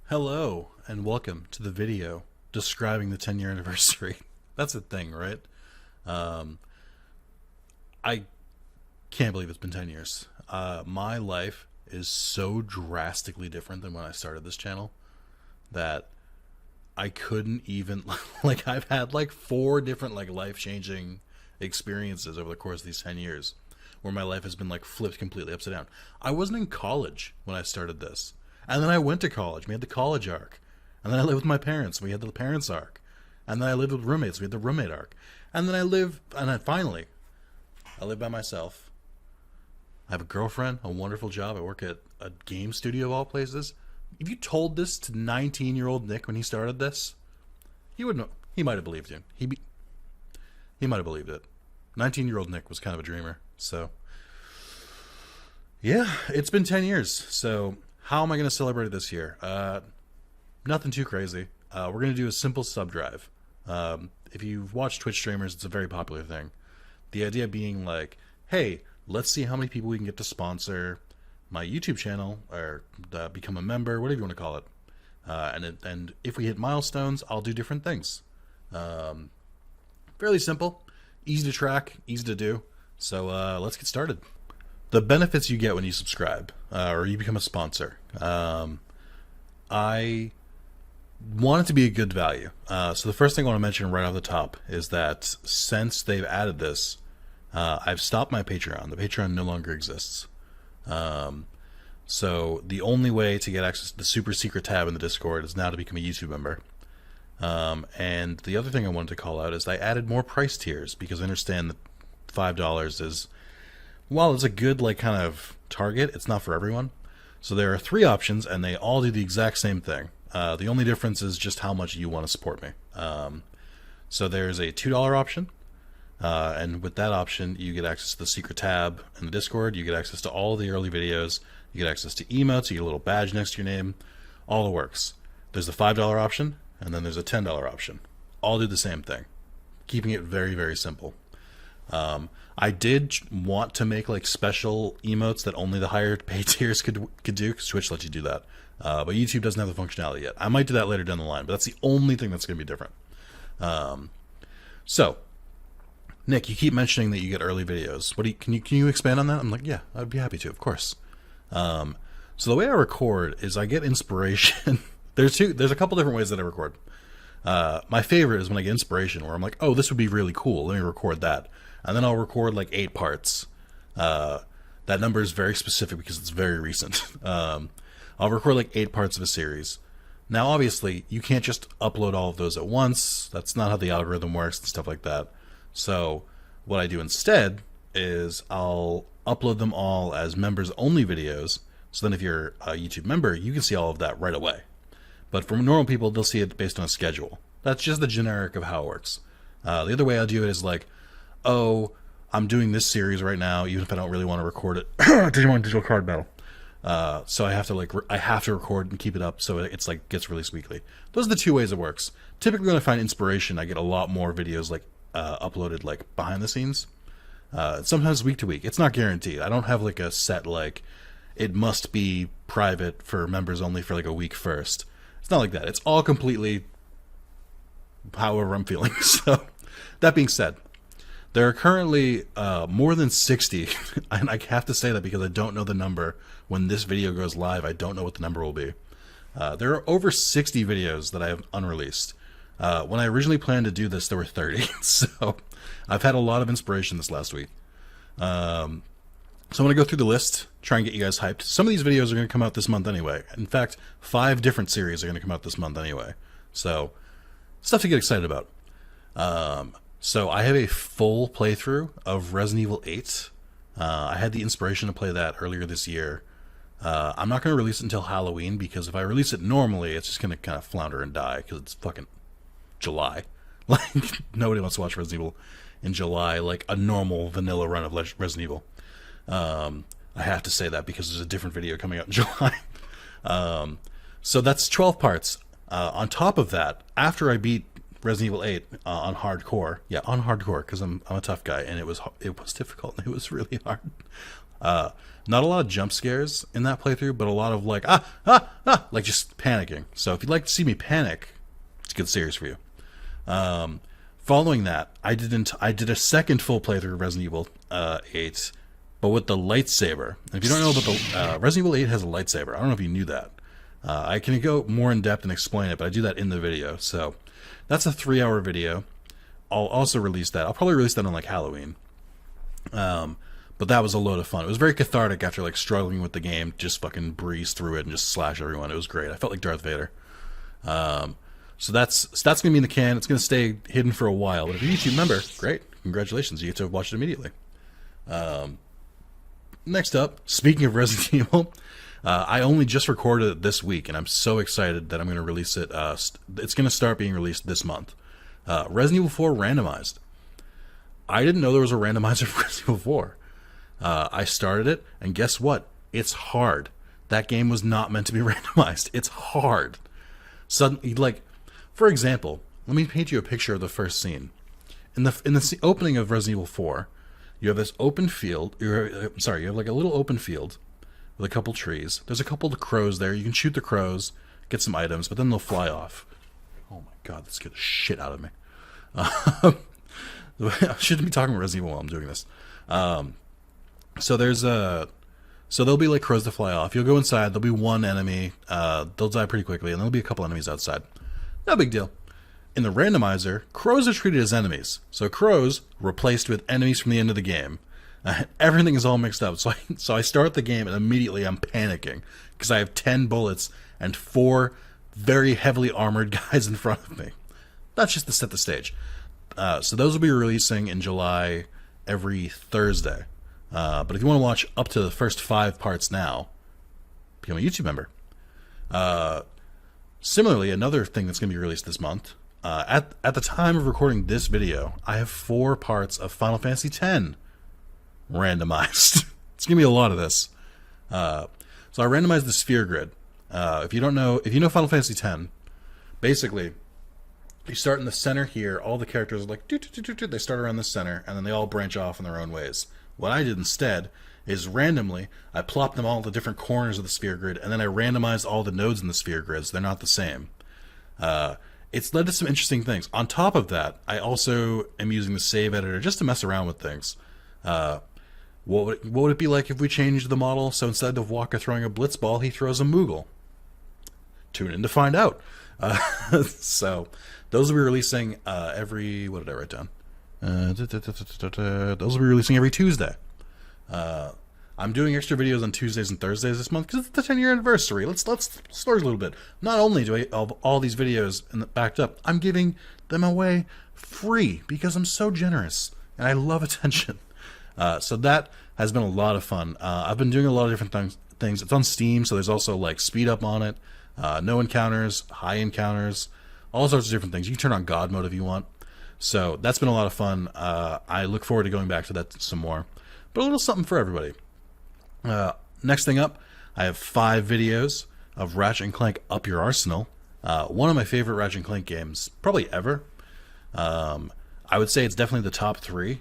Hello, and welcome to the video describing the 10-year anniversary. That's a thing, right? Um, I can't believe it's been 10 years. My life is so drastically different than when I started this channel that I couldn't even, like, I've had like four different, like, life-changing experiences over the course of these 10 years where my life has been, like, flipped completely upside down. I wasn't in college when I started this. And then I went to college. We had the college arc. And then I lived with my parents. We had the parents arc. And then I lived with roommates. We had the roommate arc. And then finally, I live by myself. I have a girlfriend, a wonderful job. I work at a game studio of all places. If you told this to 19-year-old Nick when he started this, he would know. He might have believed you. He might have believed it. 19-year-old Nick was kind of a dreamer. So, yeah, it's been 10 years. So, how am I going to celebrate it this year? Nothing too crazy. We're going to do a simple sub drive. If you've watched Twitch streamers, it's a very popular thing. The idea being like, hey, let's see how many people we can get to sponsor my YouTube channel or become a member, whatever you want to call it. And if we hit milestones, I'll do different things. Fairly simple, easy to track, easy to do. So let's get started. The benefits you get when you subscribe or you become a sponsor. I want it to be a good value. So the first thing I want to mention right off the top is that since they've added this, I've stopped my Patreon. The Patreon no longer exists. So the only way to get access to the super secret tab in the Discord is now to become a YouTube member. And the other thing I wanted to call out is I added more price tiers because I understand that $5 is, while it's a good like kind of target, it's not for everyone. So there are three options and they all do the exact same thing. The only difference is just how much you want to support me. So there's a $2 option. And with that option, you get access to the secret tab in the Discord. You get access to all the early videos. You get access to emotes. You get a little badge next to your name. All the works. There's the $5 option, and then there's a $10 option. All do the same thing, keeping it very, very simple. I did want to make like special emotes that only the higher paid tiers could do, because Twitch lets you do that. But YouTube doesn't have the functionality yet. I might do that later down the line, but that's the only thing that's going to be different. So, Nick, you keep mentioning that you get early videos. Can you expand on that? I'm like, yeah, I'd be happy to, of course. So the way I record is I get inspiration. There's a couple different ways that I record. My favorite is when I get inspiration where I'm like, oh, this would be really cool. Let me record that. And then I'll record like 8 parts. That number is very specific because it's very recent. I'll record like 8 parts of a series. Now, obviously, you can't just upload all of those at once. That's not how the algorithm works and stuff like that. So what I do instead is I'll upload them all as members-only videos. So then if you're a YouTube member, you can see all of that right away. But for normal people, they'll see it based on a schedule. That's just the generic of how it works. The other way I do it is like, oh, I'm doing this series right now, even if I don't really want to record it. Digimon Digital Card Battle. So I have to record and keep it up so it's like gets released weekly. Those are the two ways it works. Typically when I find inspiration, I get a lot more videos like uploaded like behind the scenes. Sometimes week to week. It's not guaranteed. I don't have like a set like it must be private for members only for like a week first. It's not like that. It's all completely however I'm feeling. So that being said, there are currently more than 60, and I have to say that because I don't know the number. When this video goes live, I don't know what the number will be. There are over 60 videos that I have unreleased. When I originally planned to do this, there were 30. So I've had a lot of inspiration this last week. So I'm going to go through the list, try and get you guys hyped. Some of these videos are going to come out this month anyway. In fact, 5 different series are going to come out this month anyway. So stuff to get excited about. So I have a full playthrough of Resident Evil 8. I had the inspiration to play that earlier this year. I'm not going to release it until Halloween because if I release it normally, it's just going to kind of flounder and die because it's fucking July. Like, nobody wants to watch Resident Evil in July, like a normal vanilla run of Resident Evil. I have to say that because there's a different video coming out in July. So that's 12 parts. On top of that, after I beat Resident Evil 8 on hardcore, because I'm a tough guy, and it was difficult. It was really hard. Not a lot of jump scares in that playthrough, but a lot of like like just panicking. So if you'd like to see me panic, it's a good series for you. Following that, I did a second full playthrough of Resident Evil 8, but with the lightsaber. And if you don't know about the Resident Evil 8 has a lightsaber. I don't know if you knew that. I can go more in depth and explain it, but I do that in the video. So that's a 3-hour video. I'll also release that. I'll probably release that on like Halloween. But that was a load of fun. It was very cathartic after like struggling with the game. Just fucking breeze through it and just slash everyone. It was great. I felt like Darth Vader. So that's gonna be in the can. It's gonna stay hidden for a while. But if you're a YouTube member, great, congratulations, you get to watch it immediately. Next up, speaking of Resident Evil, I only just recorded it this week, and I'm so excited that I'm gonna release it. It's gonna start being released this month. Resident Evil 4 Randomized. I didn't know there was a randomizer for Resident Evil 4. I started it, and guess what? It's hard. That game was not meant to be randomized. It's hard. Suddenly, like, for example, let me paint you a picture of the first scene. In the opening of Resident Evil 4, you have this open field. You have like a little open field with a couple trees. There's a couple of crows there. You can shoot the crows, get some items, but then they'll fly off. Oh my god, that scared the shit out of me. I shouldn't be talking about Resident Evil while I'm doing this. So there'll be like crows to fly off. You'll go inside. There'll be one enemy. They'll die pretty quickly, and there'll be a couple enemies outside. No big deal. In the randomizer, crows are treated as enemies. So crows replaced with enemies from the end of the game. Everything is all mixed up. So I start the game, and immediately I'm panicking because I have 10 bullets and 4 very heavily armored guys in front of me. That's just to set the stage. So those will be releasing in July every Thursday. But if you want to watch up to the first 5 parts now, become a YouTube member. Similarly, another thing that's going to be released this month, at the time of recording this video, I have 4 parts of Final Fantasy X randomized. It's going to be a lot of this. So I randomized the sphere grid. If you know Final Fantasy X, basically, you start in the center here. All the characters are like, they start around the center, and then they all branch off in their own ways. What I did instead is randomly, I plopped them all to different corners of the sphere grid, and then I randomized all the nodes in the sphere grid, so they're not the same. It's led to some interesting things. On top of that, I also am using the save editor just to mess around with things. What would it be like if we changed the model so instead of Walker throwing a blitzball, he throws a Moogle? Tune in to find out. So those will be releasing every... What did I write down? Those will be releasing every Tuesday. I'm doing extra videos on Tuesdays and Thursdays this month because it's the 10-year anniversary. Let's splurge a little bit. Not only do I have all these videos backed up, I'm giving them away free because I'm so generous and I love attention. So that has been a lot of fun. I've been doing a lot of different things. It's on Steam, so there's also like speed up on it, no encounters, high encounters, all sorts of different things. You can turn on God mode if you want. So that's been a lot of fun. I look forward to going back to that some more. But a little something for everybody. Next thing up, I have 5 videos of Ratchet and Clank Up Your Arsenal. One of my favorite Ratchet and Clank games, probably ever. I would say it's definitely the top 3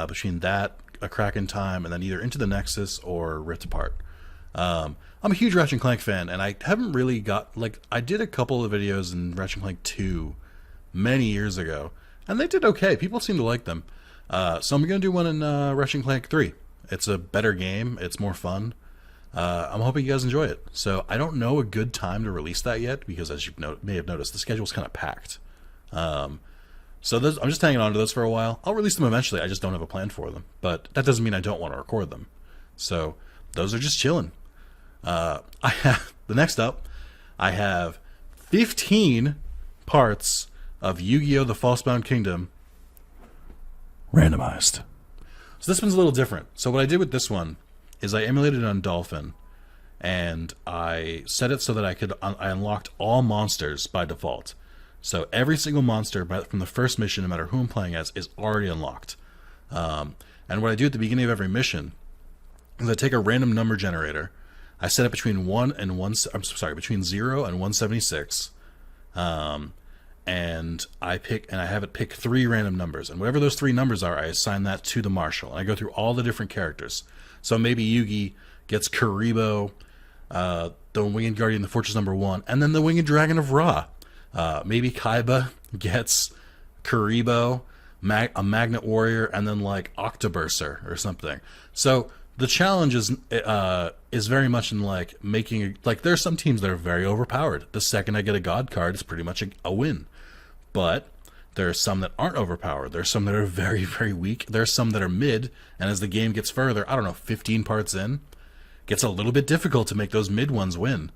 between that, A Crack in Time, and then either Into the Nexus or Rift Apart. I'm a huge Ratchet and Clank fan, and I haven't really got... I did a couple of videos in Ratchet and Clank 2 many years ago, and they did okay. People seem to like them. So I'm going to do one in Ratchet and Clank 3. It's a better game. It's more fun. I'm hoping you guys enjoy it. So I don't know a good time to release that yet because, as you may have noticed, the schedule's kind of packed. So I'm just hanging on to those for a while. I'll release them eventually. I just don't have a plan for them. But that doesn't mean I don't want to record them. So those are just chilling. Next up, I have 15 parts of Yu-Gi-Oh! The Falsebound Kingdom randomized. So this one's a little different. So what I did with this one is I emulated it on Dolphin, and I set it so that I unlocked all monsters by default. So every single monster from the first mission, no matter who I'm playing as, is already unlocked. And what I do at the beginning of every mission is I take a random number generator. I set it between between 0 and 176. And I have it pick 3 random numbers, and whatever those 3 numbers are, I assign that to the marshal, and I go through all the different characters. So maybe Yugi gets Kuribo, the Winged Guardian, the Fortress #1, and then the Winged Dragon of Ra. Maybe Kaiba gets Kuribo, a Magnet Warrior, and then like Octoburser or something. So the challenge is very much in like making like there's some teams that are very overpowered. The second I get a God card, it's pretty much a win. But there are some that aren't overpowered. There's some that are very, very weak. There's some that are mid, and as the game gets further, I don't know, 15 parts in, gets a little bit difficult to make those mid ones win.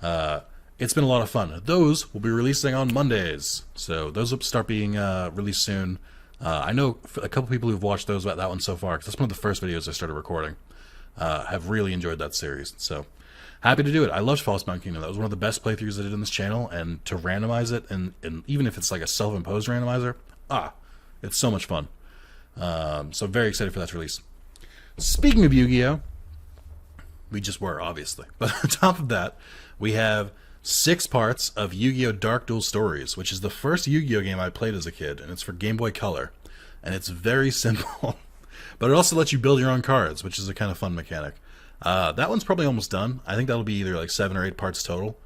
It's been a lot of fun. Those will be releasing on Mondays, so those will start being released soon. I know a couple people who've watched those about that one so far, because that's one of the first videos I started recording. Have really enjoyed that series, so happy to do it. I loved False-Bound Kingdom. That was one of the best playthroughs I did in this channel, and to randomize it, and even if it's like a self-imposed randomizer, it's so much fun. So very excited for that to release. Speaking of Yu-Gi-Oh! We just were, obviously. But on top of that, we have 6 parts of Yu-Gi-Oh! Dark Duel Stories, which is the first Yu-Gi-Oh! Game I played as a kid, and it's for Game Boy Color. And it's very simple. But it also lets you build your own cards, which is a kind of fun mechanic. That one's probably almost done. I think that'll be either like 7 or 8 parts total.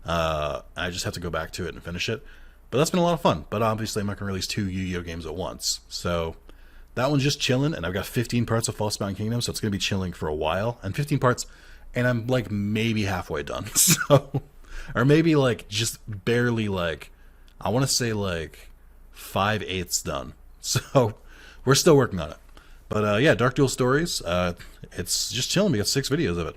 I just have to go back to it and finish it. But that's been a lot of fun. But obviously I'm not going to release 2 Yu-Gi-Oh! Games at once. So that one's just chilling, and I've got 15 parts of False-Bound Kingdom, so it's going to be chilling for a while. And 15 parts, and I'm like maybe halfway done. So, or maybe like just barely like, I want to say like 5/8 done. So we're still working on it. But yeah, Dark Duel Stories, it's just chilling. We got 6 videos of it.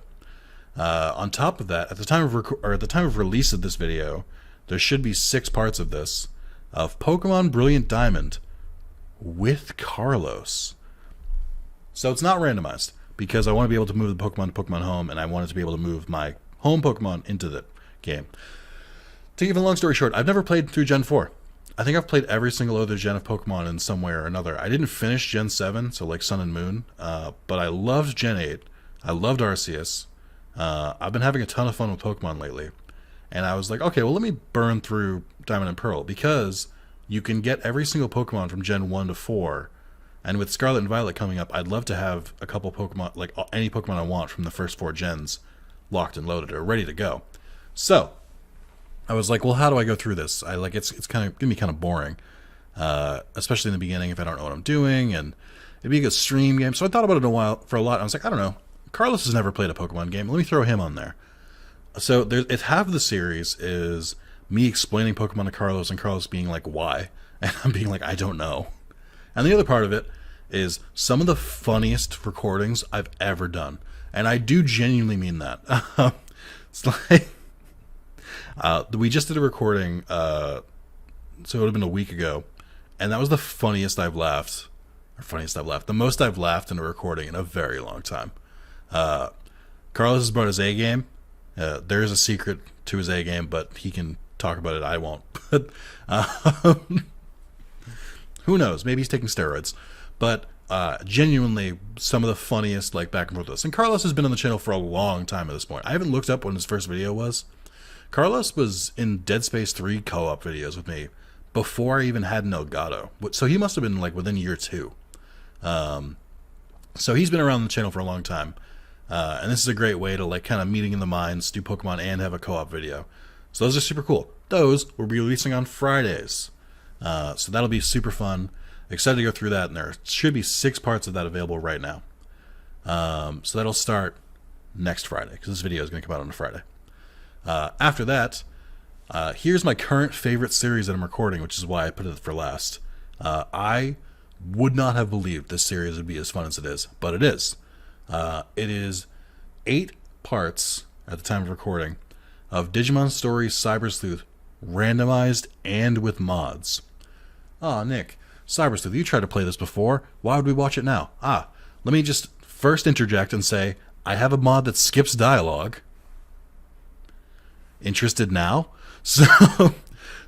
On top of that, at the time of release of this video, there should be 6 parts of this of Pokemon Brilliant Diamond with Carlos. So it's not randomized because I want to be able to move the Pokemon to Pokemon Home, and I wanted to be able to move my home Pokemon into the game. To give a long story short, I've never played through Gen 4. I think I've played every single other gen of Pokemon in some way or another. I didn't finish Gen 7, so like Sun and Moon, but I loved Gen 8. I loved Arceus. I've been having a ton of fun with Pokemon lately. And I was like, okay, well, let me burn through Diamond and Pearl, because you can get every single Pokemon from Gen 1 to 4. And with Scarlet and Violet coming up, I'd love to have a couple Pokemon, like any Pokemon I want from the first 4 gens, locked and loaded or ready to go. So I was like, well, how do I go through this? It's kind of gonna be kind of boring, especially in the beginning if I don't know what I'm doing, and it'd be a good stream game. So I thought about it for a lot. I was like, I don't know. Carlos has never played a Pokemon game. Let me throw him on there. So it's half of the series is me explaining Pokemon to Carlos, and Carlos being like, why? And I'm being like, I don't know. And the other part of it is some of the funniest recordings I've ever done. And I do genuinely mean that. It's like, we just did a recording, so it would have been a week ago, and that was the funniest I've laughed. The most I've laughed in a recording in a very long time. Carlos has brought his A game. There is a secret to his A game, but he can talk about it. I won't. But who knows? Maybe he's taking steroids. But genuinely, some of the funniest like back and forth with us. And Carlos has been on the channel for a long time at this point. I haven't looked up when his first video was. Carlos was in Dead Space 3 co-op videos with me before I even had an Elgato. So he must have been like within year 2. So he's been around the channel for a long time. And this is a great way to like kind of meeting in the minds, do Pokemon and have a co-op video. So those are super cool. Those will be releasing on Fridays. So that'll be super fun. Excited to go through that, and there should be 6 parts of that available right now. So that'll start next Friday, because this video is going to come out on a Friday. After that, here's my current favorite series that I'm recording, which is why I put it for last. I would not have believed this series would be as fun as it is, but it is. It is 8 parts at the time of recording of Digimon Stories Cyber Sleuth, randomized and with mods. Aw, Nick, Cyber Sleuth, you tried to play this before. Why would we watch it now? Let me just first interject and say, I have a mod that skips dialogue. Interested now? So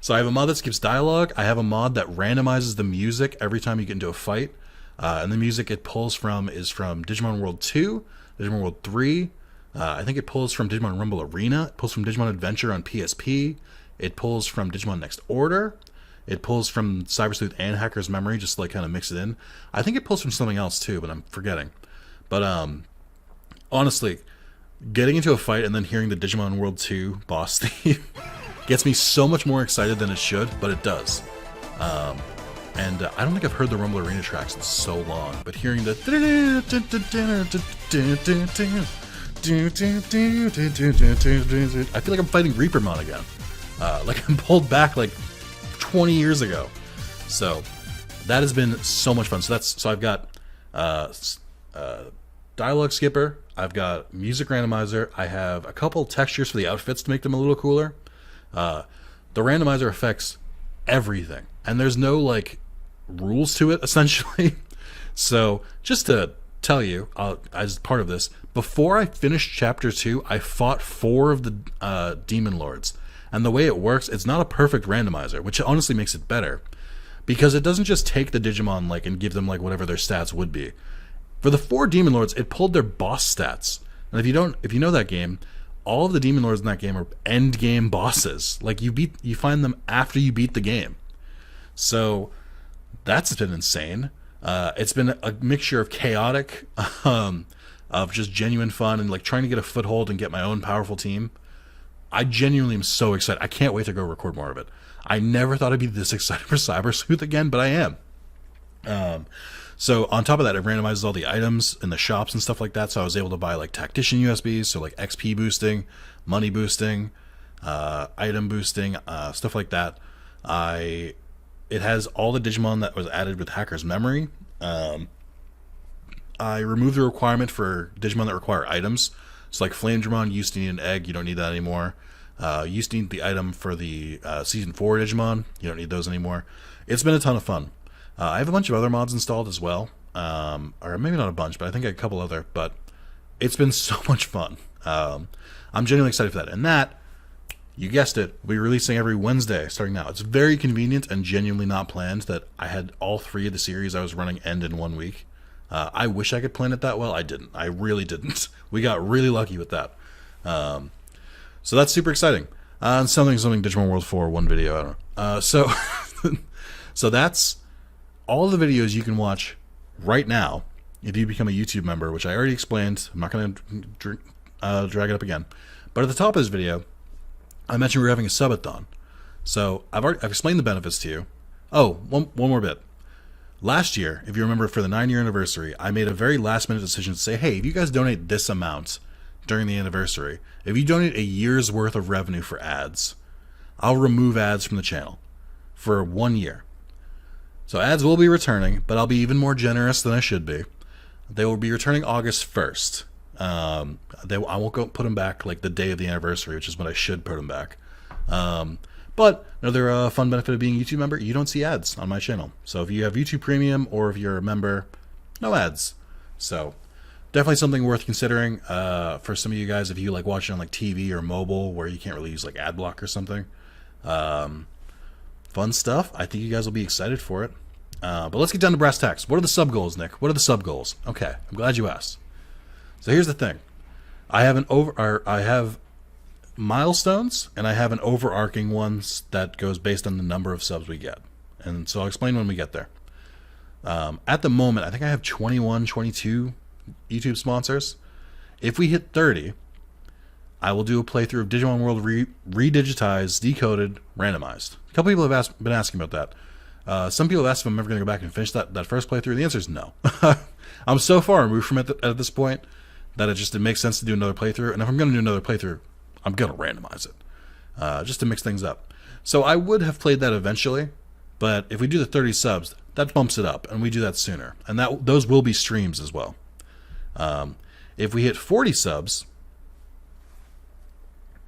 I have a mod that skips dialogue. I have a mod that randomizes the music every time you get into a fight. And the music it pulls from is from Digimon World 2, Digimon World 3. I think it pulls from Digimon Rumble Arena. It pulls from Digimon Adventure on PSP. It pulls from Digimon Next Order. It pulls from Cyber Sleuth and Hacker's Memory, just to like kind of mix it in. I think it pulls from something else too, but I'm forgetting. But honestly, getting into a fight and then hearing the Digimon World 2 boss theme gets me so much more excited than it should, but it does. And I don't think I've heard the Rumble Arena tracks in so long, but hearing the I feel like I'm fighting Reapermon again. Like I'm pulled back like 20 years ago. So that has been so much fun. So I've got dialogue skipper, I've got music randomizer, I have a couple textures for the outfits to make them a little cooler. The randomizer affects everything, and there's no like rules to it essentially. So just to tell you, as part of this, before I finished chapter 2, I fought 4 of the demon lords, and the way it works, it's not a perfect randomizer, which honestly makes it better, because it doesn't just take the Digimon like and give them like whatever their stats would be. For the 4 demon lords, it pulled their boss stats, and if you know that game, all of the demon lords in that game are end game bosses. Like you find them after you beat the game. So that's been insane. It's been a mixture of chaotic, of just genuine fun and like trying to get a foothold and get my own powerful team. I genuinely am so excited. I can't wait to go record more of it. I never thought I'd be this excited for Cyber Sleuth again, but I am. So on top of that, it randomizes all the items in the shops and stuff like that. So I was able to buy like tactician USBs, so like XP boosting, money boosting, item boosting, stuff like that. It has all the Digimon that was added with Hacker's Memory. I removed the requirement for Digimon that require items. So like Flame Dramon used to need an egg, you don't need that anymore. Used to need the item for the Season 4 Digimon, you don't need those anymore. It's been a ton of fun. I have a bunch of other mods installed as well. Or maybe not a bunch, but I think a couple other. But it's been so much fun. I'm genuinely excited for that. And that, you guessed it, we'll be releasing every Wednesday starting now. It's very convenient and genuinely not planned that I had all 3 of the series I was running end in 1 week. I wish I could plan it that well. I didn't. I really didn't. We got really lucky with that. So that's super exciting. And something Digimon World 4, 1 video, I don't know. So that's all the videos you can watch right now if you become a YouTube member, which I already explained. I'm not going to drag it up again. But at the top of this video, I mentioned we were having a subathon. So I've explained the benefits to you. Oh, one more bit. Last year, if you remember, for the 9-year anniversary, I made a very last-minute decision to say, hey, if you guys donate this amount during the anniversary, if you donate a year's worth of revenue for ads, I'll remove ads from the channel for 1 year. So ads will be returning, but I'll be even more generous than I should be. They will be returning August 1st. I won't go put them back like the day of the anniversary, which is when I should put them back. But another fun benefit of being a YouTube member, you don't see ads on my channel. So if you have YouTube Premium or if you're a member, no ads. So definitely something worth considering for some of you guys if you like watching on like TV or mobile where you can't really use like ad block or something. Fun stuff. I think you guys will be excited for it. But let's get down to brass tacks. What are the sub goals, Nick? What are the sub goals? Okay, I'm glad you asked. So here's the thing. I have milestones, and I have an overarching ones that goes based on the number of subs we get. And so I'll explain when we get there. At the moment, I think I have 21, 22 YouTube sponsors. If we hit 30, I will do a playthrough of Digimon World redigitized, decoded, randomized. A couple people have been asking about that. Some people have asked if I'm ever going to go back and finish that first playthrough. The answer is no. I'm so far removed from it at this point that it makes sense to do another playthrough. And if I'm going to do another playthrough, I'm going to randomize it just to mix things up. So I would have played that eventually, but if we do the 30 subs, that bumps it up, and we do that sooner. And those will be streams as well. If we hit 40 subs,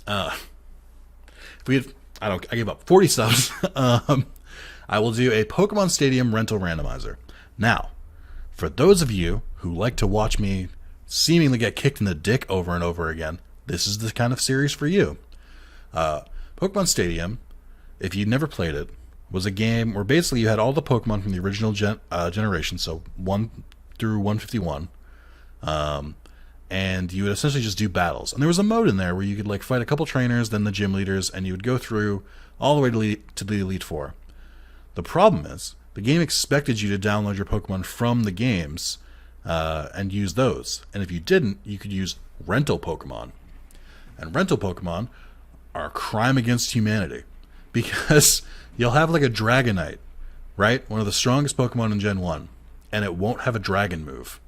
I gave up 40 subs. I will do a Pokemon Stadium rental randomizer. Now, for those of you who like to watch me seemingly get kicked in the dick over and over again, this is the kind of series for you. Pokemon Stadium, if you'd never played it, was a game where basically you had all the Pokemon from the original generation, so 1 through 151, and you would essentially just do battles. And there was a mode in there where you could like fight a couple trainers, then the gym leaders, and you would go through all the way to the Elite Four. The problem is, the game expected you to download your Pokemon from the games and use those. And if you didn't, you could use rental Pokemon. And rental Pokemon are a crime against humanity, because you'll have like a Dragonite, right? One of the strongest Pokemon in Gen 1, and it won't have a dragon move.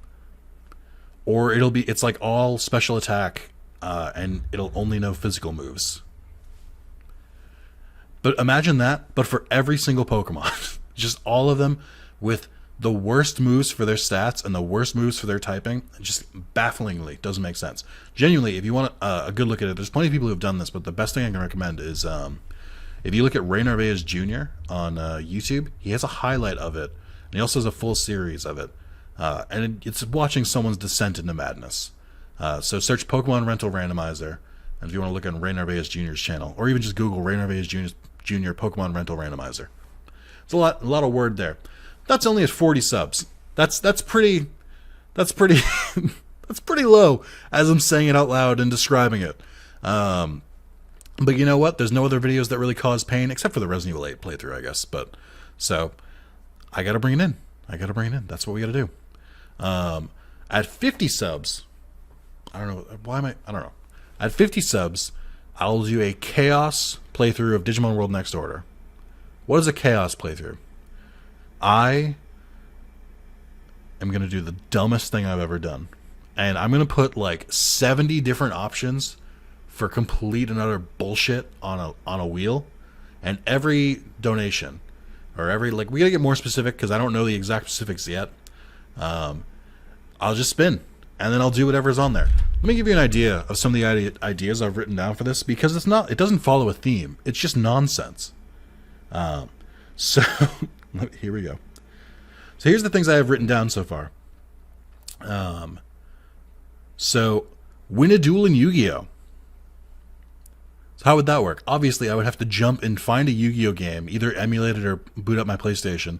Or it's like all special attack, and it'll only know physical moves. But imagine that, but for every single Pokemon. Just all of them with the worst moves for their stats and the worst moves for their typing. Just bafflingly doesn't make sense. Genuinely, if you want a good look at it, there's plenty of people who have done this, but the best thing I can recommend is if you look at Ray Narvaez Jr. on YouTube, he has a highlight of it, and he also has a full series of it. And it's watching someone's descent into madness. So search Pokemon Rental Randomizer, and if you want to look on Ray Narvaez Jr.'s channel, or even just Google Ray Narvaez Jr. Pokemon Rental Randomizer. It's a lot of word there. That's only at 40 subs. That's pretty that's pretty low as I'm saying it out loud and describing it. But you know what? There's no other videos that really cause pain except for the Resident Evil 8 playthrough, I guess. But so I got to bring it in. That's what we got to do. At 50 subs, I don't know. At 50 subs, I'll do a chaos playthrough of Digimon World Next Order. What is a chaos playthrough? I am going to do the dumbest thing I've ever done. And I'm going to put like 70 different options for complete and utter bullshit on a wheel. And every donation, or every, like, we got to get more specific because I don't know the exact specifics yet. I'll just spin, and then I'll do whatever's on there. Let me give you an idea of some of the ideas I've written down for this, because it doesn't follow a theme. It's just nonsense. So here we go. So here's the things I have written down so far. So win a duel in Yu-Gi-Oh! So how would that work? Obviously, I would have to jump and find a Yu-Gi-Oh! Game, either emulate it or boot up my PlayStation,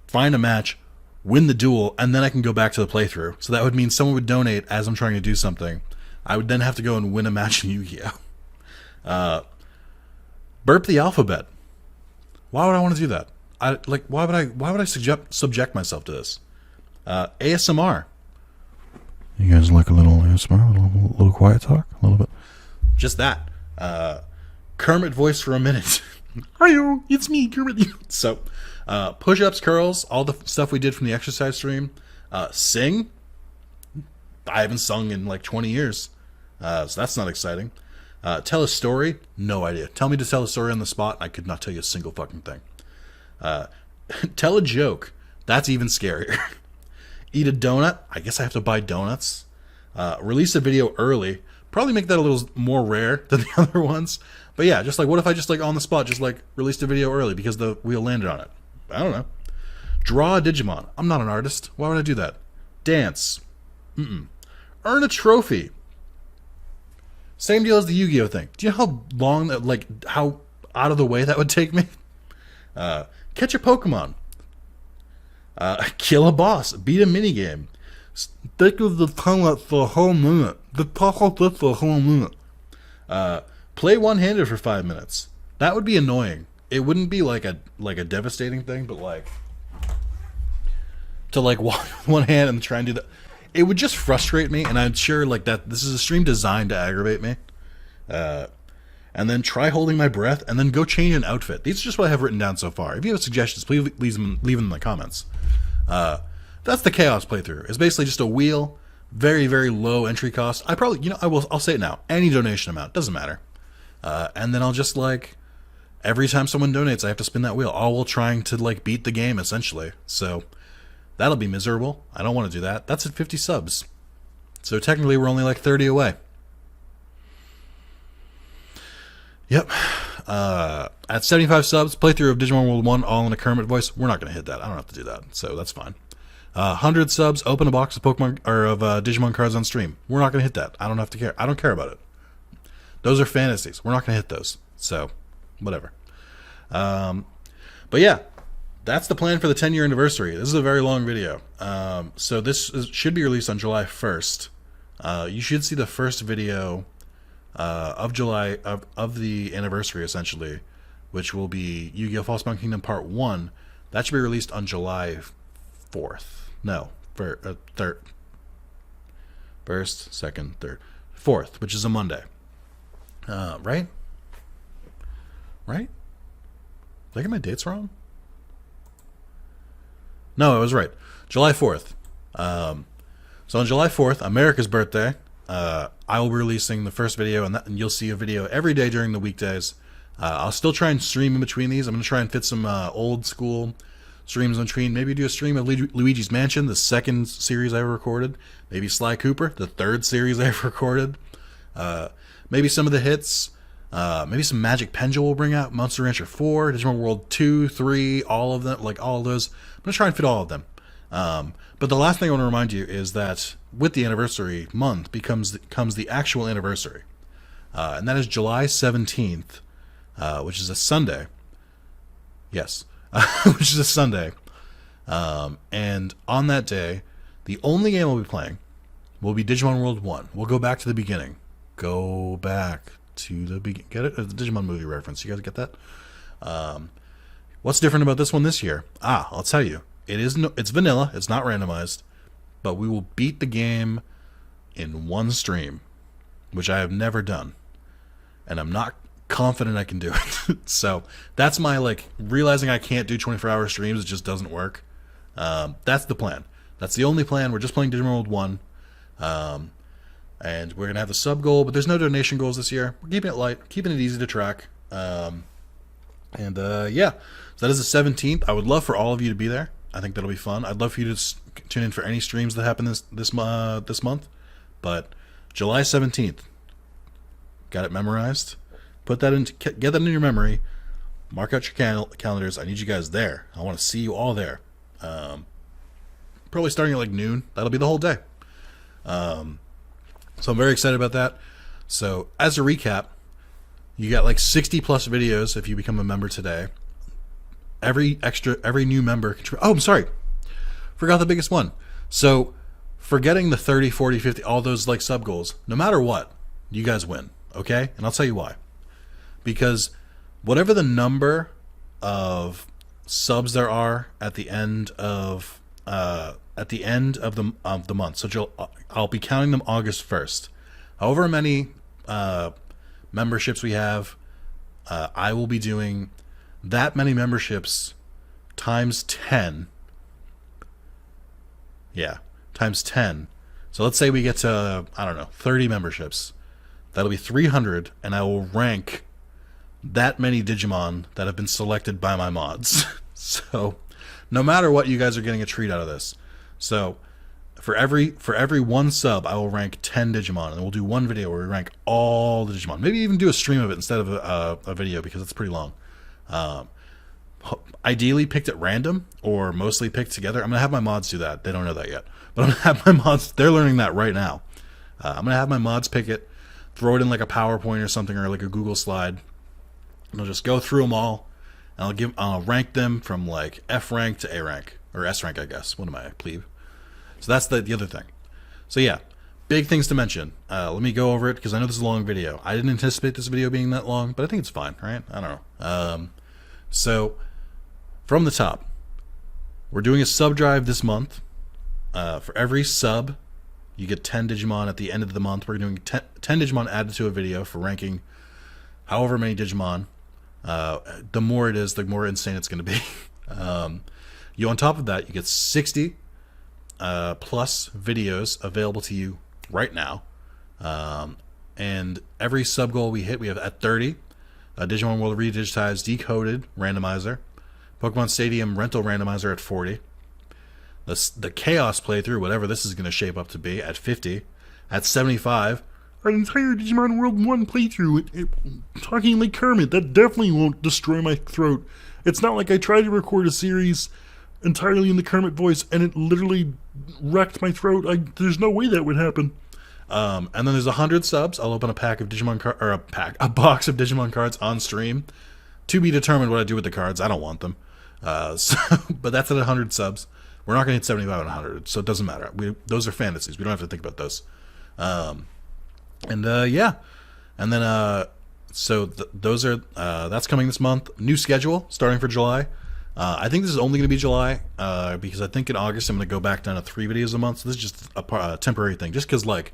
find a match, win the duel, and then I can go back to the playthrough. So that would mean someone would donate as I'm trying to do something. I would then have to go and win a match in Yu-Gi-Oh! Burp the alphabet. Why would I want to do that? Why would I subject myself to this? ASMR. You guys like a little ASMR, a little quiet talk, a little bit. Just that. Kermit voice for a minute. Hi-yo, it's me, Kermit. So, push-ups, curls, all the stuff we did from the exercise stream. Sing. I haven't sung in like 20 years, so that's not exciting. Tell a story. No idea. Tell me to tell a story on the spot. I could not tell you a single fucking thing. Tell a joke. That's even scarier. Eat a donut. I guess I have to buy donuts. Release a video early. Probably make that a little more rare than the other ones. But yeah, just like, what if I just like on the spot just like released a video early because the wheel landed on it? I don't know. Draw a Digimon. I'm not an artist. Why would I do that? Dance. Earn a trophy. Same deal as the Yu-Gi-Oh thing. Do you know how long that, like, how out of the way that would take me? Catch a Pokemon. Kill a boss. Beat a minigame. Stick with the tongue for a whole minute. For a whole minute. Play one-handed for 5 minutes. That would be annoying. It wouldn't be like a devastating thing, but like to like walk with one hand and try and do that. It would just frustrate me, and I'm sure like that this is a stream designed to aggravate me. And then try holding my breath, and then go change an outfit. These are just what I have written down so far. If you have suggestions, please leave them in the comments. That's the Chaos playthrough. It's basically just a wheel, very, very low entry cost. I'll say it now. Any donation amount, doesn't matter. And then I'll just like, every time someone donates, I have to spin that wheel, all while trying to like beat the game, essentially. So that'll be miserable. I don't want to do that. That's at 50 subs. So technically we're only like 30 away. Yep. At 75 subs, playthrough of Digimon World 1, all in a Kermit voice. We're not going to hit that. I don't have to do that. So that's fine. 100 subs, open a box of Pokemon or of Digimon cards on stream. We're not going to hit that. I don't have to care. I don't care about it. Those are fantasies. We're not going to hit those. So, whatever. But yeah, that's the plan for the 10-year anniversary. This is a very long video. So this should be released on July 1st. You should see the first video of July of the anniversary, essentially, which will be Yu-Gi-Oh! False Kingdom Part 1. That should be released on July 4th. No, third, first, second, third, fourth, which is a Monday. Right? Right? Did I get my dates wrong? No, I was right. July 4th. So on July 4th, America's birthday, I will be releasing the first video, and you'll see a video every day during the weekdays. I'll still try and stream in between these. I'm going to try and fit some old school streams in between. Maybe do a stream of Luigi's Mansion, the second series I ever recorded. Maybe Sly Cooper, the third series I ever recorded. Maybe some of the hits. Maybe some Magic Pendulum will bring out. Monster Rancher 4, Digimon World 2, 3, all of them, like all of those. I'm going to try and fit all of them. But the last thing I want to remind you is that with the anniversary month comes the actual anniversary. And that is July 17th, which is a Sunday. Yes, which is a Sunday. And on that day, the only game we'll be playing will be Digimon World 1. We'll go back to the beginning. Go back to the beginning. Get it? It's a Digimon movie reference. You guys get that? What's different about this one this year? I'll tell you. It's vanilla. It's not randomized. But we will beat the game in one stream, which I have never done. And I'm not confident I can do it. So that's my, realizing I can't do 24-hour streams. It just doesn't work. That's the plan. That's the only plan. We're just playing Digimon World 1. And we're going to have the sub goal, but there's no donation goals this year. We're keeping it light, keeping it easy to track. Yeah. So that is the 17th. I would love for all of you to be there. I think that'll be fun. I'd love for you to tune in for any streams that happen this month. But July 17th. Got it memorized? Get that in your memory. Mark out your calendars. I need you guys there. I want to see you all there. Probably starting at noon. That'll be the whole day. So I'm very excited about that. So as a recap, you got 60 plus videos if you become a member today. Every new member oh, I'm sorry. Forgot the biggest one. So forgetting the 30, 40, 50, all those sub goals, no matter what, you guys win. Okay? And I'll tell you why. Because whatever the number of subs there are at the end of the month. So I'll be counting them August 1st. However many memberships we have, I will be doing that many memberships times 10. Yeah, times 10. So let's say we get to, 30 memberships. That'll be 300, and I will rank that many Digimon that have been selected by my mods. So no matter what, you guys are getting a treat out of this. So for every one sub, I will rank 10 Digimon, and we'll do one video where we rank all the Digimon. Maybe even do a stream of it instead of a video, because it's pretty long. Ideally picked at random or mostly picked together. I'm gonna have my mods do that. They don't know that yet, but I'm gonna have my mods. They're learning that right now. I'm gonna have my mods pick it, throw it in a PowerPoint or something, or a Google slide, and I'll just go through them all, and I'll rank them from F rank to A rank, or S rank, I guess. What am I, a plebe? So that's the other thing. So yeah, big things to mention. Let me go over it, because I know this is a long video. I didn't anticipate this video being that long, but I think it's fine, right? I don't know. So from the top, we're doing a sub drive this month. For every sub, you get 10 Digimon at the end of the month. We're doing 10 Digimon added to a video for ranking however many Digimon. The more it is, the more insane it's going to be. On top of that, you get 60 plus videos available to you right now. And every sub goal we hit, we have at 30. Digimon World Redigitized Decoded Randomizer. Pokemon Stadium Rental Randomizer at 40. The Chaos playthrough, whatever this is going to shape up to be, at 50. At 75. An entire Digimon World 1 playthrough, talking like Kermit, that definitely won't destroy my throat. It's not like I tried to record a series entirely in the Kermit voice and it literally wrecked my throat. There's no way that would happen. And then there's 100 subs. I'll open a pack of Digimon a box of Digimon cards on stream. To be determined what I do with the cards. I don't want them. But that's at 100 subs. We're not going to hit 75 and 100, so it doesn't matter. Those are fantasies. We don't have to think about those. Yeah. And then, those are, that's coming this month. New schedule starting for July. I think this is only going to be July because I think in August I'm going to go back down to 3 videos a month. So this is just a temporary thing, just because like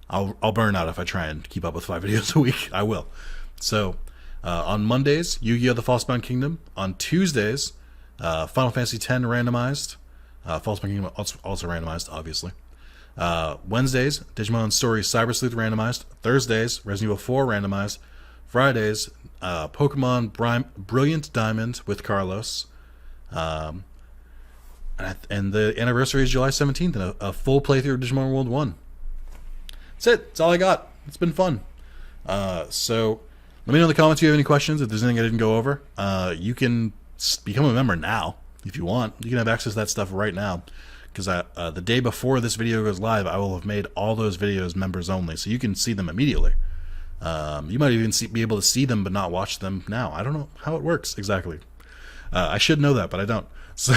I'll burn out if I try and keep up with 5 videos a week. I will. So on Mondays, Yu-Gi-Oh! The Falsebound Kingdom. On Tuesdays, Final Fantasy X randomized. Falsebound Kingdom also randomized, obviously. Wednesdays, Digimon Stories Cyber Sleuth randomized. Thursdays, Resident Evil 4 randomized. Fridays, Pokemon Brilliant Diamond with Carlos. And the anniversary is July 17th, and a full playthrough of Digimon World 1. That's it. That's all I got. It's been fun. So let me know in the comments if you have any questions. If there's anything I didn't go over, you can become a member now if you want. You can have access to that stuff right now, because the day before this video goes live, I will have made all those videos members only, so you can see them immediately. You might even be able to see them but not watch them now. I don't know how it works exactly. I should know that, but I don't. So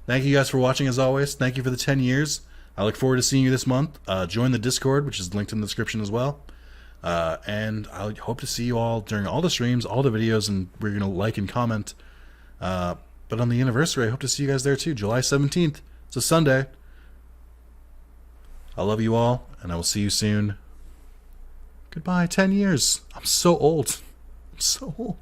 thank you guys for watching as always. Thank you for the 10 years. I look forward to seeing you this month. Join the Discord, which is linked in the description as well. And I hope to see you all during all the streams, all the videos, and we're going to like and comment. But on the anniversary, I hope to see you guys there too. July 17th. It's a Sunday. I love you all, and I will see you soon. Goodbye. 10 years. I'm so old. I'm so old.